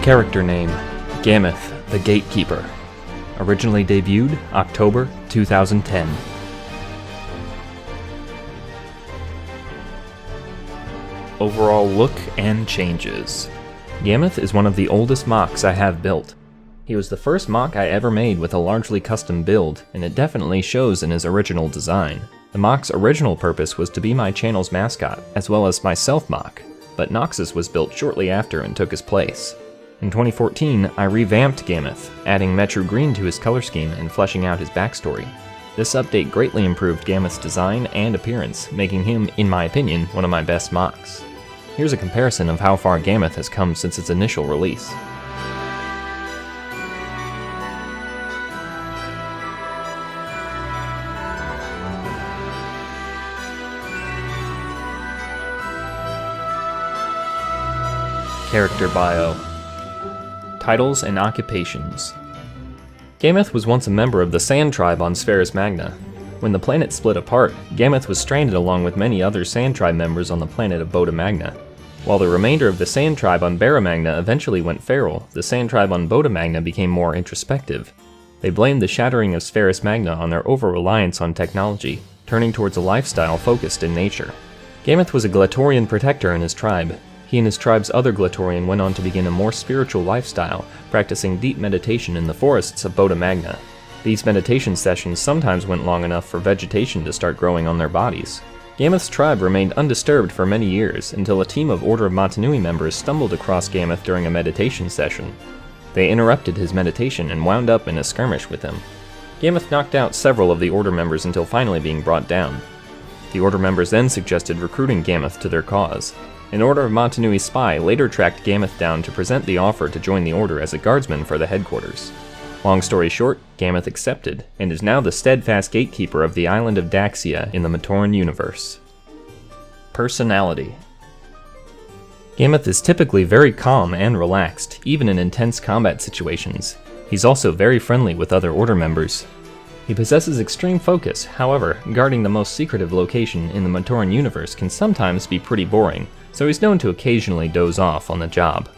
Character name, Gammoth, the Gatekeeper. Originally debuted October 2010. Overall look and changes. Gammoth is one of the oldest MOCs I have built. He was the first MOC I ever made with a largely custom build, and it definitely shows in his original design. The MOC's original purpose was to be my channel's mascot, as well as my self-MOC, but Noxus was built shortly after and took his place. In 2014, I revamped Gammoth, adding Metro Green to his color scheme and fleshing out his backstory. This update greatly improved Gammoth's design and appearance, making him, in my opinion, one of my best MOCs. Here's a comparison of how far Gammoth has come since its initial release. Character bio. Titles and occupations. Gammoth was once a member of the Sand Tribe on Spherus Magna. When the planet split apart, Gammoth was stranded along with many other Sand Tribe members on the planet of Boda Magna. While the remainder of the Sand Tribe on Barra Magna eventually went feral, the Sand Tribe on Boda Magna became more introspective. They blamed the shattering of Spherus Magna on their over-reliance on technology, turning towards a lifestyle focused in nature. Gammoth was a Glatorian protector in his tribe. He and his tribe's other Glatorian went on to begin a more spiritual lifestyle, practicing deep meditation in the forests of Boda Magna. These meditation sessions sometimes went long enough for vegetation to start growing on their bodies. Gammoth's tribe remained undisturbed for many years until a team of Order of Motunui members stumbled across Gammoth during a meditation session. They interrupted his meditation and wound up in a skirmish with him. Gammoth knocked out several of the Order members until finally being brought down. The Order members then suggested recruiting Gammoth to their cause. An Order of Motunui spy later tracked Gammoth down to present the offer to join the Order as a guardsman for the headquarters. Long story short, Gammoth accepted, and is now the steadfast gatekeeper of the island of Daxia in the Matoran universe. Personality. Gammoth is typically very calm and relaxed, even in intense combat situations. He's also very friendly with other Order members. He possesses extreme focus, however, guarding the most secretive location in the Matoran universe can sometimes be pretty boring, so he's known to occasionally doze off on the job.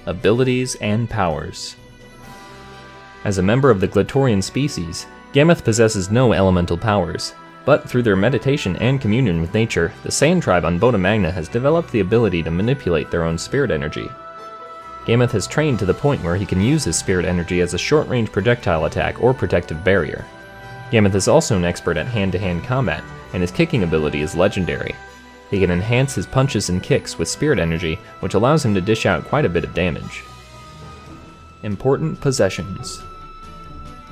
Abilities and powers. As a member of the Glatorian species, Gammoth possesses no elemental powers, but through their meditation and communion with nature, the Sand Tribe on Boda Magna has developed the ability to manipulate their own spirit energy. Gammoth has trained to the point where he can use his spirit energy as a short-range projectile attack or protective barrier. Gammoth is also an expert at hand-to-hand combat, and his kicking ability is legendary. He can enhance his punches and kicks with spirit energy, which allows him to dish out quite a bit of damage. Important possessions.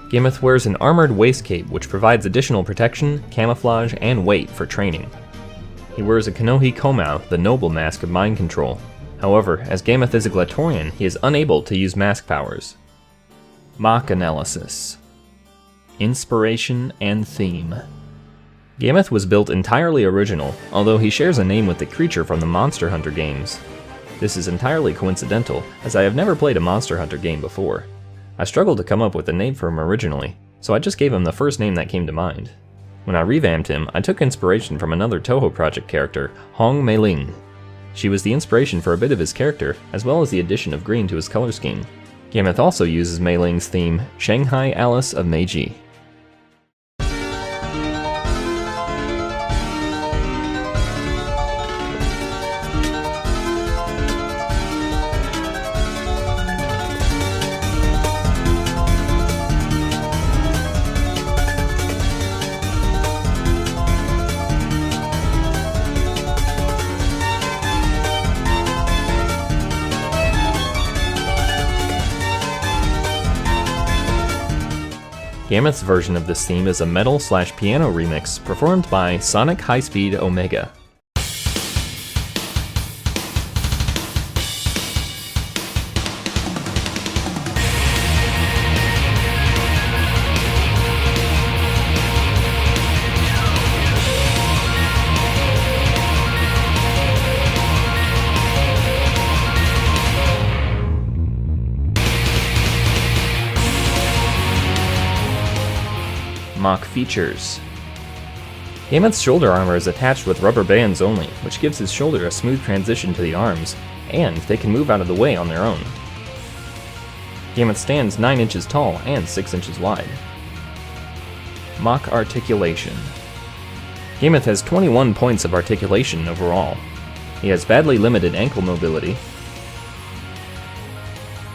Gammoth wears an armored waist cape which provides additional protection, camouflage, and weight for training. He wears a Kanohi Komau, the noble mask of mind control. However, as Gammoth is a Glatorian, he is unable to use mask powers. MOC analysis. Inspiration and theme. Gammoth was built entirely original, although he shares a name with the creature from the Monster Hunter games. This is entirely coincidental, as I have never played a Monster Hunter game before. I struggled to come up with a name for him originally, so I just gave him the first name that came to mind. When I revamped him, I took inspiration from another Toho Project character, Hong Mei-ling. She was the inspiration for a bit of his character, as well as the addition of green to his color scheme. Gammoth also uses Mei-ling's theme, Shanghai Alice of Meiji. Gammoth's version of this theme is a metal/piano remix performed by Sonic Hispeed Omega. MOC Features. Gammoth's shoulder armor is attached with rubber bands only, which gives his shoulder a smooth transition to the arms, and they can move out of the way on their own. Gammoth stands 9 inches tall and 6 inches wide. MOC Articulation. Gammoth has 21 points of articulation overall. He has badly limited ankle mobility,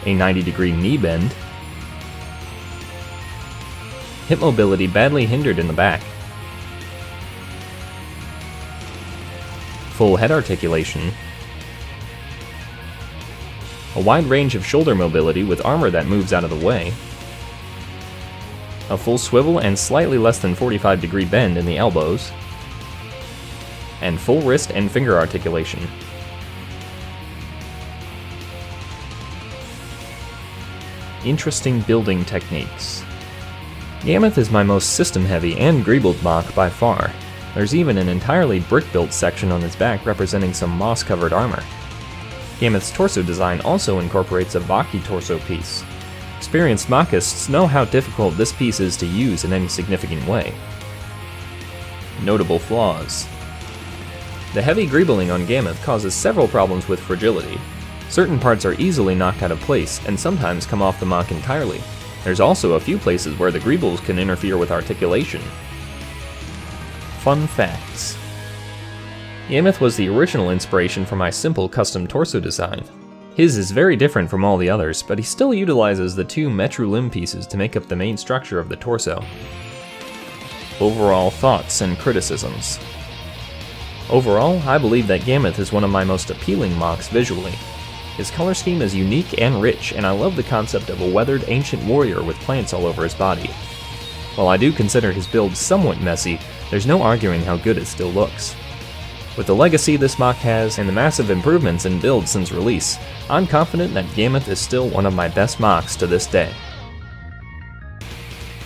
a 90-degree knee bend, hip mobility badly hindered in the back, full head articulation, a wide range of shoulder mobility with armor that moves out of the way, a full swivel and slightly less than 45-degree bend in the elbows, and full wrist and finger articulation. Interesting building techniques. Gammoth is my most system-heavy and greebled MOC by far. There's even an entirely brick-built section on his back representing some moss-covered armor. Gammoth's torso design also incorporates a Vaki torso piece. Experienced MOCists know how difficult this piece is to use in any significant way. Notable flaws. The heavy greebling on Gammoth causes several problems with fragility. Certain parts are easily knocked out of place and sometimes come off the MOC entirely. There's also a few places where the greebles can interfere with articulation. Fun facts. Gammoth was the original inspiration for my simple custom torso design. His is very different from all the others, but he still utilizes the 2 metru limb pieces to make up the main structure of the torso. Overall thoughts and criticisms. Overall, I believe that Gammoth is one of my most appealing MOCs visually. His color scheme is unique and rich, and I love the concept of a weathered ancient warrior with plants all over his body. While I do consider his build somewhat messy, there's no arguing how good it still looks. With the legacy this MOC has, and the massive improvements in build since release, I'm confident that Gammoth is still one of my best MOCs to this day.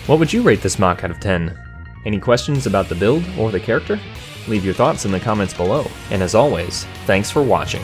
What would you rate this MOC out of 10? Any questions about the build or the character? Leave your thoughts in the comments below, and as always, thanks for watching.